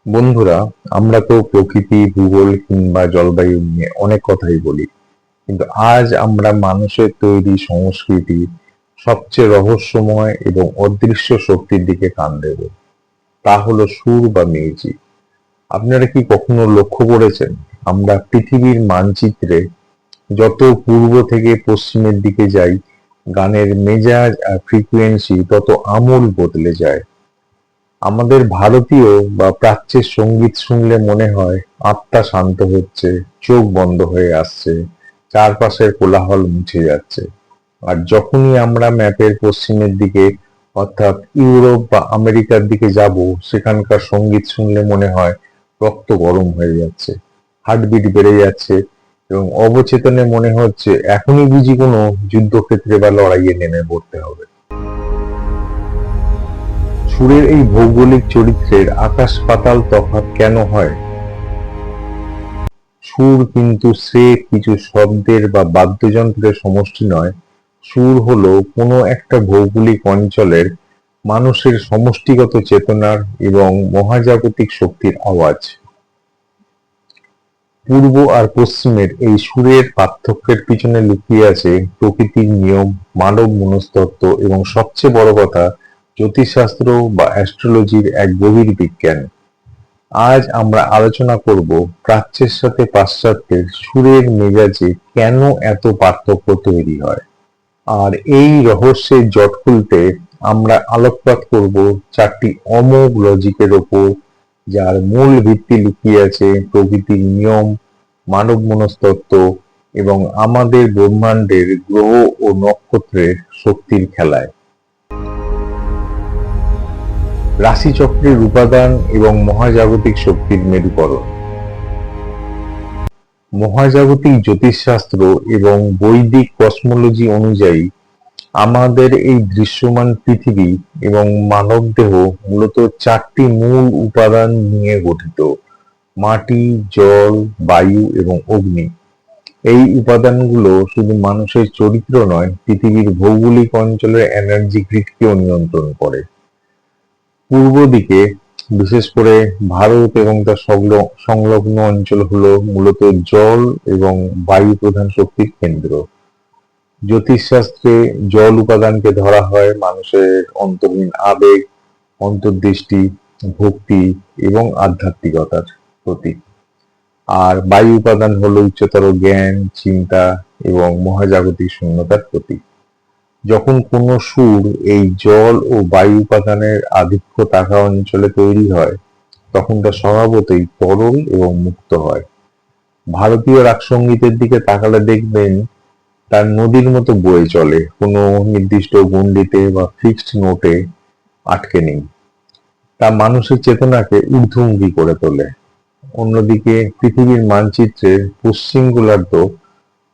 বন্ধুরা, আমরা তো প্রকৃতি, ভূগোল কিংবা জলবায়ু নিয়ে অনেক কথাই বলি, কিন্তু আজ আমরা মানুষের তৈরি সংস্কৃতির সবচেয়ে রহস্যময় এবং অদৃশ্য শক্তির দিকে কান দেব। তা হলো সুর বা মিউজিক। আপনারা কি কখনো লক্ষ্য করেছেন, আমরা পৃথিবীর মানচিত্রে যত পূর্ব থেকে পশ্চিমের দিকে যাই, গানের মেজাজ আর ফ্রিকোয়েন্সি তত আমূল বদলে যায়। আমাদের ভারতীয় বা প্রাচ্যের সঙ্গীত শুনলে মনে হয় আত্মা শান্ত হচ্ছে, চোখ বন্ধ হয়ে আসছে, চারপাশের কোলাহল মুছে যাচ্ছে। আর যখনই আমরা ম্যাপের পশ্চিমের দিকে অর্থাৎ ইউরোপ বা আমেরিকার দিকে যাব, সেখানকার সঙ্গীত শুনলে মনে হয় রক্ত গরম হয়ে যাচ্ছে, হার্টবিট বেড়ে যাচ্ছে এবং অবচেতনে মনে হচ্ছে এখনই বুঝি কোনো যুদ্ধক্ষেত্রে বা লড়াইয়ে নেমে পড়তে হবে। সুরের এই ভৌগোলিক চরিত্রের আকাশ পাতাল তফাৎ কেন হয়? সুর কিন্তু স্রেফ কিছু শব্দের বা বাদ্যযন্ত্রের সমষ্টি নয়। সুর হলো কোনো একটা ভৌগোলিক অঞ্চলের মানুষের সমষ্টিগত চেতনার এবং মহাজাগতিক শক্তির আওয়াজ। পূর্ব আর পশ্চিমের এই সুরের পার্থক্যের পিছনে লুকিয়ে আছে প্রকৃতির নিয়ম, মানব মনস্তত্ত্ব এবং সবচেয়ে বড় কথা, জ্যোতিষশাস্ত্র বা অ্যাস্ট্রোলজির এক গভীর বিজ্ঞান। আজ আমরা আলোচনা করব প্রাচ্যের সাথে পাশ্চাত্যের সুরের মেজাজে কেন এত পার্থক্য তৈরি হয়। আর এই রহস্যের জট খুলতে আমরা আলোকপাত করব চারটি অমোঘ লজিকের ওপর, যার মূল ভিত্তি লুকিয়ে আছে প্রকৃতির নিয়ম, মানব মনস্তত্ত্ব এবং আমাদের ব্রহ্মাণ্ডের গ্রহ ও নক্ষত্রের শক্তির খেলায়। রাশিচক্রের উপাদান এবং মহাজাগতিক শক্তির মেরুকরণ। মহাজাগতিক জ্যোতিষশাস্ত্র এবং বৈদিক কসমোলজি অনুযায়ী আমাদের এই দৃশ্যমান পৃথিবী এবং মানবদেহ মূলত চারটি মূল উপাদান নিয়ে গঠিত: মাটি, জল, বায়ু এবং অগ্নি। এই উপাদানগুলো শুধু মানুষের চরিত্র নয়, পৃথিবীর ভৌগোলিক অঞ্চলের এনার্জি গ্রিডকেও নিয়ন্ত্রণ করে। পূর্ব দিকে, বিশেষ করে ভারত এবং তার সংলগ্ন অঞ্চল হলো মূলত জল এবং বায়ু প্রধান শক্তির কেন্দ্র। জ্যোতিষশাস্ত্রে জল উপাদানকে ধরা হয় মানুষের অন্তহীন আবেগ, অন্তর্দৃষ্টি, ভক্তি এবং আধ্যাত্মিকতার প্রতীক। আর বায়ু উপাদান হলো উচ্চতর জ্ঞান, চিন্তা এবং মহাজাগতিক শূন্যতার প্রতীক। যখন কোনো সুর এই জল ও বায়ু উপাদানের আধিক্য থাকা অঞ্চলে তৈরি হয়, তখন তা স্বভাবতই তরল এবং মুক্ত হয়। ভারতীয় রাগ সঙ্গীতের দিকে তাকালে দেখবেন তার নদীর মতো বয়ে চলে, কোনো নির্দিষ্ট গণ্ডিতে বা ফিক্সড নোটে আটকে নেই। তা মানুষের চেতনাকে ঊর্ধ্বমুখী করে তোলে। অন্যদিকে পৃথিবীর মানচিত্রের পশ্চিম গোলার্ধ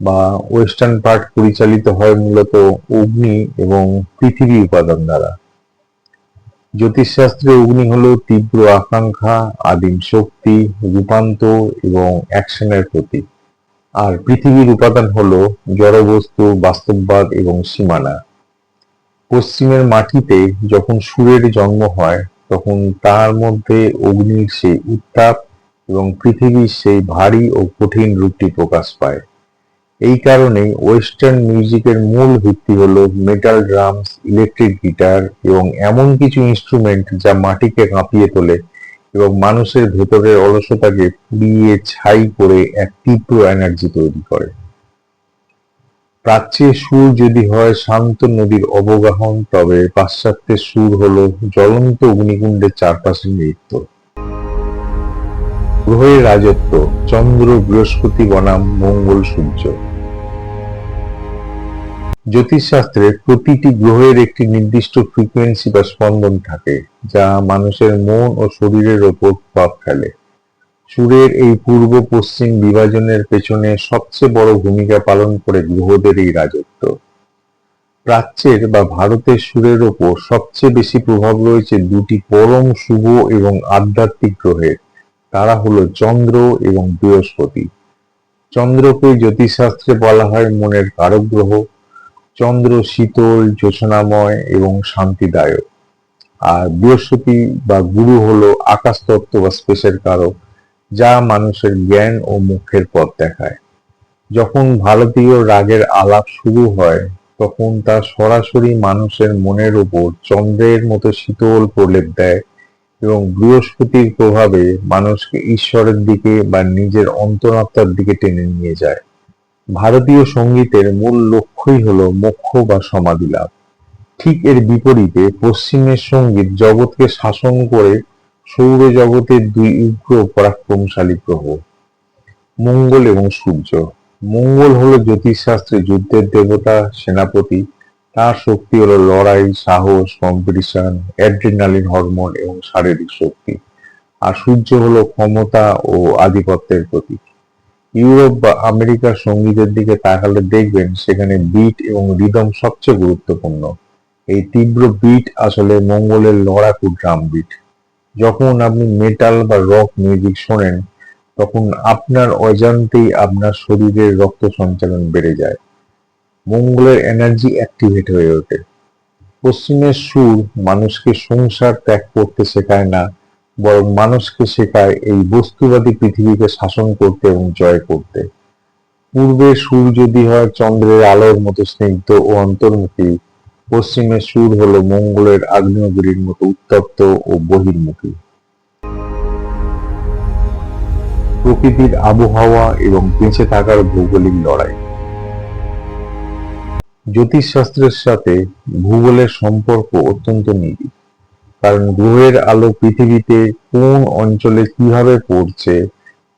বা ওয়েস্টার্ন পার্ট পরিচালিত হয় মূলত অগ্নি এবং পৃথিবী উপাদান দ্বারা। জ্যোতিষশাস্ত্রে অগ্নি হলো তীব্র আকাঙ্ক্ষা, আদিম শক্তি, রূপান্তর এবং অ্যাকশনের প্রতীক। আর পৃথিবীর উপাদান হলো জড়বস্তু, বাস্তববাদ এবং সীমানা। পশ্চিমের মাটিতে যখন সুরের জন্ম হয়, তখন তার মধ্যে অগ্নির সেই উত্তাপ এবং পৃথিবীর সেই ভারী ও কঠিন রূপটি প্রকাশ পায়। এই কারণেই ওয়েস্টার্ন মিউজিকের মূল ভিত্তি হলো মেটাল ড্রামস, ইলেকট্রিক গিটার এবং এমন কিছু ইনস্ট্রুমেন্ট যা মাটিকে কাঁপিয়ে তোলে এবং মানুষের ভেতরের অলসতাকে পুড়িয়ে ছাই করে এক তীব্র এনার্জি তৈরি করে। প্রাচ্যের সুর যদি হয় শান্ত নদীর অবগাহন, তবে পাশ্চাত্যের সুর হলো জ্বলন্ত অগ্নিকুণ্ডের চারপাশে নৃত্য। গ্রহের রাজত্ব: চন্দ্র, বৃহস্পতি বনাম মঙ্গল, সূর্য। জ্যোতিষশাস্ত্রে প্রতিটি গ্রহের একটি নির্দিষ্ট ফ্রিকোয়েন্সি বা স্পন্দন থাকে, যা মানুষের মন ও শরীরের ওপর প্রভাব ফেলে। সুরের এই পূর্ব পশ্চিম বিভাজনের পেছনে সবচেয়ে বড় ভূমিকা পালন করে গ্রহদের এই রাজত্ব। প্রাচ্যের বা ভারতের সুরের ওপর সবচেয়ে বেশি প্রভাব রয়েছে দুটি পরম শুভ এবং আধ্যাত্মিক গ্রহের। তারা হলো চন্দ্র এবং বৃহস্পতি। চন্দ্রকে জ্যোতিষশাস্ত্রে বলা হয় মনের কারক গ্রহ। চন্দ্র শীতল, জ্যোৎস্নাময় এবং শান্তিদায়ক। আর বৃহস্পতি বা গুরু হলো আকাশতত্ত্ব বা স্পেসের কারক, যা মানুষের জ্ঞান ও মোক্ষের পথ দেখায়। যখন ভারতীয় রাগের আলাপ শুরু হয়, তখন তা সরাসরি মানুষের মনের উপর চন্দ্রের মতো শীতল প্রলেপ দেয় এবং বৃহস্পতির প্রভাবে মানুষকে ঈশ্বরের দিকে বা নিজের অন্তরাত্মার দিকে টেনে নিয়ে যায়। ভারতীয় সঙ্গীতের মূল লক্ষ্যই হলো মোক্ষ বা সমাধি লাভ। ঠিক এর বিপরীতে পশ্চিমের সঙ্গীত জগৎকে শাসন করে সৌরজগতের দুই উগ্র পরাক্রমশালী গ্রহ, মঙ্গল এবং সূর্য। মঙ্গল হলো জ্যোতিষশাস্ত্রে যুদ্ধের দেবতা, সেনাপতি। তার শক্তি হলো লড়াই, সাহস, কম্পিটিশন, অ্যাড্রিনালিন হরমোন এবং শারীরিক শক্তি। আর সূর্য হলো ক্ষমতা ও আধিপত্যের প্রতীক। ইউরোপ বা আমেরিকার সঙ্গীতের দিকে তাকালে দেখবেন সেখানে বিট এবং রিদম সবচেয়ে গুরুত্বপূর্ণ। এই তীব্র বিট আসলে মঙ্গলের লড়াকু ড্রাম বিট। যখন আপনি মেটাল বা রক মিউজিক শোনেন, তখন আপনার অজান্তেই আপনার শরীরের রক্ত সঞ্চালন বেড়ে যায়, মঙ্গলের এনার্জি অ্যাক্টিভেট হয়ে ওঠে। পশ্চিমের সুর মানুষকে সংসার ত্যাগ করতে শেখায় না, বরং মানুষকে শেখায় এই বস্তুবাদী পৃথিবীকে শাসন করতে এবং জয় করতে। পূর্বের সুর যদি হয় চন্দ্রের আলোর মতো স্নিগ্ধ ও অন্তর্মুখী, পশ্চিমের সুর হলো মঙ্গলের আগ্নেয়গিরির মতো উত্তপ্ত ও বহির্মুখী। প্রকৃতির আবহাওয়া এবং বেঁচে থাকার ভৌগোলিক লড়াই। জ্যোতিষশাস্ত্রের সাথে ভূগোলের সম্পর্ক অত্যন্ত নিবিড়, কারণ গ্রহের আলো পৃথিবীতে কোন অঞ্চলে কিভাবে পড়ছে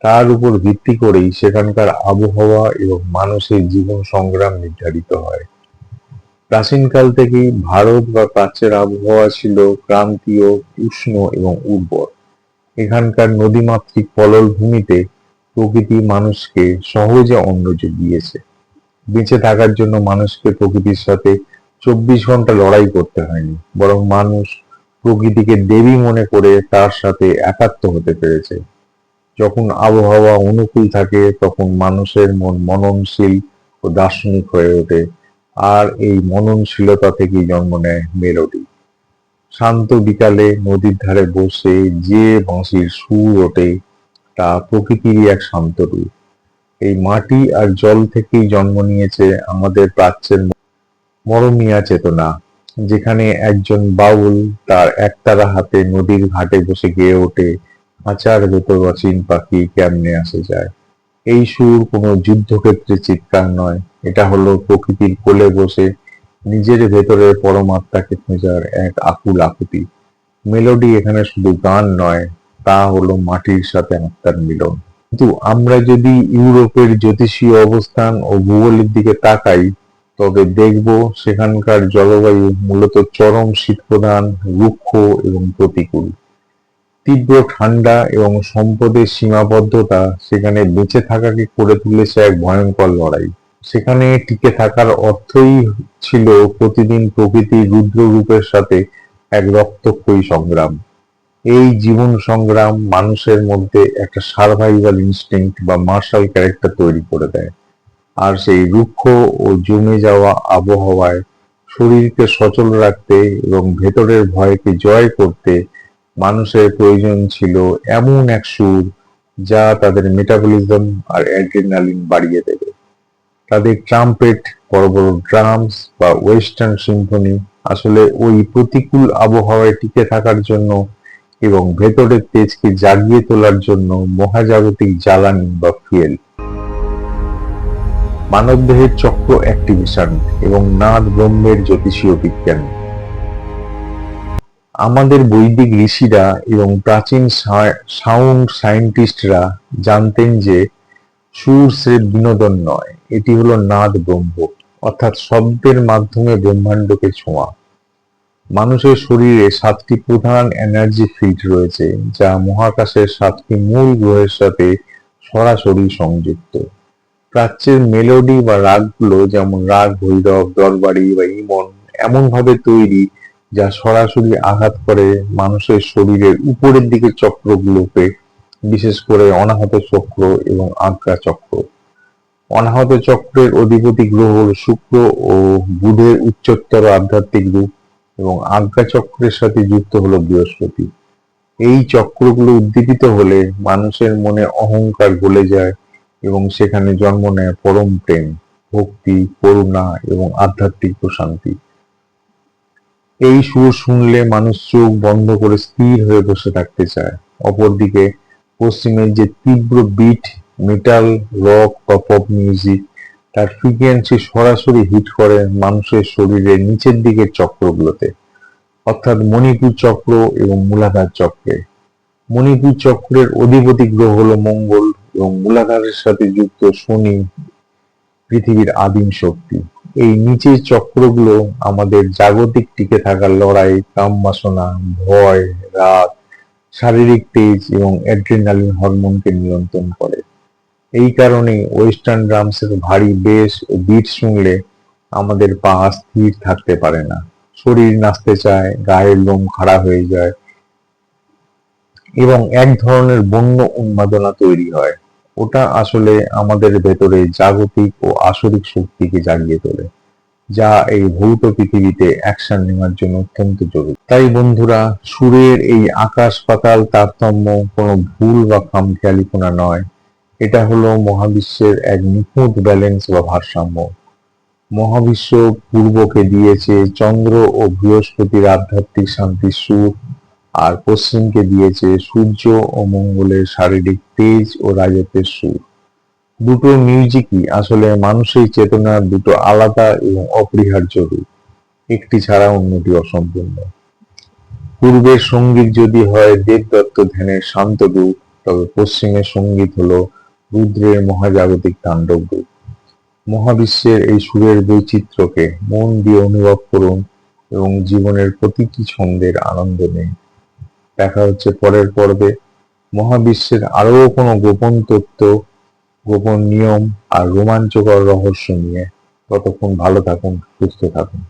তার উপর ভিত্তি করেই সেখানকার আবহাওয়া এবং মানুষের জীবন সংগ্রাম নির্ধারিত হয়। প্রাচীনকাল থেকেই ভারত বা প্রাচ্যের আবহাওয়া ছিল ক্রান্তীয়, উষ্ণ এবং উর্বর। এখানকার নদীমাতৃক পলল ভূমিতে প্রকৃতি মানুষকে সহজে অন্ন জুগিয়েছে। বেঁচে থাকার জন্য মানুষকে প্রকৃতির সাথে 24 ঘন্টা লড়াই করতে হয়নি, বরং মানুষ প্রকৃতিকে দেবী মনে করে তার সাথে একাত্ম হতে পেরেছে। যখন আবহাওয়া অনুকূল থাকে তখন মানুষের মন মননশীল ও দার্শনিক হয়ে ওঠে, আর এই মননশীলতা থেকেই জন্ম নেয় মেলোডি। শান্ত বিকালে নদীর ধারে বসে যে বাঁশির সুর ওঠে তা প্রকৃতিরই এক শান্ত রূপ। এই মাটি আর জল থেকেই জন্ম নিয়েছে আমাদের প্রাচ্যের মরমিয়া চেতনা, যেখানে একজন বাউল তার একতারা হাতে নদীর ঘাটে বসে গেয়ে ওঠে, খাঁচার ভেতর অচিন পাখি কেমনে আসে যায়। এই সুর কোনো যুদ্ধক্ষেত্রে চিৎকার নয়, এটা হলো প্রকৃতির কোলে বসে নিজের ভেতরের পরমাত্মাকে খোঁজার এক আকুল আকুতি। মেলোডি এখানে শুধু গান নয়, তা হলো মাটির সাথে আত্মার মিলন। কিন্তু আমরা যদি ইউরোপের জ্যোতিষীয় অবস্থান ও ভূগোলের দিকে তাকাই, তবে দেখব সেখানকার জলবায়ু মূলত চরম শীতপ্রধান, রুক্ষ এবং প্রতিকূল। তীব্র ঠান্ডা এবং সম্পদের সীমাবদ্ধতা সেখানে বেঁচে থাকাকে করে তুলেছে এক ভয়ঙ্কর লড়াই। সেখানে টিকে থাকার অর্থই ছিল প্রতিদিন প্রকৃতির রুদ্র রূপের সাথে এক রক্তক্ষয়ী সংগ্রাম। এই জীবন সংগ্রাম মানুষের মধ্যে একটা সার্ভাইভাল ইনস্টিংক্ট বা মার্শাল ক্যারেক্টার তৈরি করে দেয়। আর সেই রুক্ষ ও জমে যাওয়া আবহাওয়ায় শরীরকে সচল রাখতে এবং ভেতরের ভয়কে জয় করতে মানুষের প্রয়োজন ছিল এমন এক সুর যা তাদের মেটাবলিজম আর অ্যাড্রিনালিন বাড়িয়ে দেবে। তাদের ট্রাম্পেট, বড় বড় ড্রামস বা ওয়েস্টার্ন সিম্ফনি আসলে ওই প্রতিকূল আবহাওয়ায় টিকে থাকার জন্য এবং ভেতরের তেজকে জাগিয়ে তোলার জন্য মহাজাগতিক জ্বালানি বা ফুয়েল। মানবদেহের চক্র অ্যাক্টিভেশন এবং নাদ ব্রহ্মের জ্যোতিষীয় বিজ্ঞান। আমাদের বৈদিক ঋষিরা এবং প্রাচীন সাউন্ড সায়েন্টিস্টরা জানতেন যে সুর স্রেফ বিনোদন নয়, এটি হলো নাদ ব্রহ্ম, অর্থাৎ শব্দের মাধ্যমে ব্রহ্মাণ্ডকে ছোঁয়া। মানুষের শরীরে 7টি প্রধান এনার্জি ফিল্ড রয়েছে, যা মহাকাশের 7টি মূল গ্রহের সাথে সরাসরি সংযুক্ত। প্রাচ্যের মেলোডি বা রাগগুলো, যেমন রাগ ভৈরব, দরবারি বা ইমন, এমন ভাবে তৈরি যা সরাসরি আঘাত করে মানুষের শরীরের উপরের দিকের চক্রগুলোকে, বিশেষ করে অনাহত চক্র এবং আজ্ঞা চক্র। অনাহত চক্রের অধিপতি গ্রহ হল শুক্র ও বুধের উচ্চতর আধ্যাত্মিক রূপ। এবং আজ্ঞা চক্রের সাথে যুক্ত হলো বৃহস্পতি। এই চক্রগুলো উদ্দীপিত হলে মানুষের মনে অহংকার গলে যায় এবং সেখানে জন্ম নেয় পরম প্রেম, ভক্তি, করুণা এবং আধ্যাত্মিক প্রশান্তি। এই সুর শুনলে মানুষ চোখ বন্ধ করে স্থির হয়ে বসে থাকতে চায়। অপরদিকে পশ্চিমের যে তীব্র বিট, মেটাল, রক বা পপ মিউজিক, তার ফ্রিকোয়েন্সি সরাসরি হিট করে মানুষের শরীরের নিচের দিকের চক্রগুলোতে, অর্থাৎ মণিপুর চক্র এবং মূলাধার চক্রে। মণিপুর চক্রের অধিপতি গ্রহ হলো মঙ্গল এবং মূলাধারের সাথে যুক্ত শনি, পৃথিবীর আদিম শক্তি। এই নিচের চক্রগুলো আমাদের জাগতিক টিকে থাকার লড়াই, কামবাসনা, ভয়, রাগ, শারীরিক তেজ এবং অ্যাড্রিনালিন হরমোনকে নিয়ন্ত্রণ করে। এই কারণে ওয়েস্টার্ন ড্রামসের ভারী বেস ও বিট শুনলে আমাদের পা স্থির থাকতে পারে না, শরীর নাচতে চায়, গায়ের লোম খাড়া হয়ে যায় এবং এক ধরনের বন্য উন্মাদনা তৈরি হয়। ওটা আসলে আমাদের ভেতরে জাগতিক ও আসরিক শক্তিকে জাগিয়ে তোলে, যা এই ভৌত পৃথিবীতে অ্যাকশন নেওয়ার জন্য অত্যন্ত জরুরি। তাই বন্ধুরা, সুরের এই আকাশ পাতাল তারতম্য কোনো ভুল বা খামখেয়ালিপনা নয়, এটা হলো মহাবিশ্বের এক নিখুঁত ব্যালেন্স বা ভারসাম্য। মহাবিশ্ব পূর্বকে দিয়েছে চন্দ্র ও বৃহস্পতির আধ্যাত্মিক শান্তির সুর, আর পশ্চিমকে দিয়েছে সূর্য ও মঙ্গলের শারীরিক তেজ ও রাজত্বের সুর। দুটো মিউজিকই আসলে মানুষের চেতনার দুটো আলাদা এবং অপরিহার্য রূপ, একটি ছাড়া অন্যটি অসম্পূর্ণ। পূর্বের সঙ্গীত যদি হয় দেবদত্ত ধ্যানের শান্ত রূপ, তবে পশ্চিমের সঙ্গীত হলো রুদ্রের মহাজাগতিক তাণ্ডব রূপ। মহাবিশ্বের এই সুরের বৈচিত্র্যকে মন দিয়ে অনুভব করুন এবং জীবনের প্রতিটি ছন্দের আনন্দ নিন। দেখা হচ্ছে পরের পর্বে মহাবিশ্বের আরো কোনো গোপন তত্ত্ব, গোপন নিয়ম আর রোমাঞ্চকর রহস্য নিয়ে। ততক্ষণ ভালো থাকুন, সুস্থ থাকুন।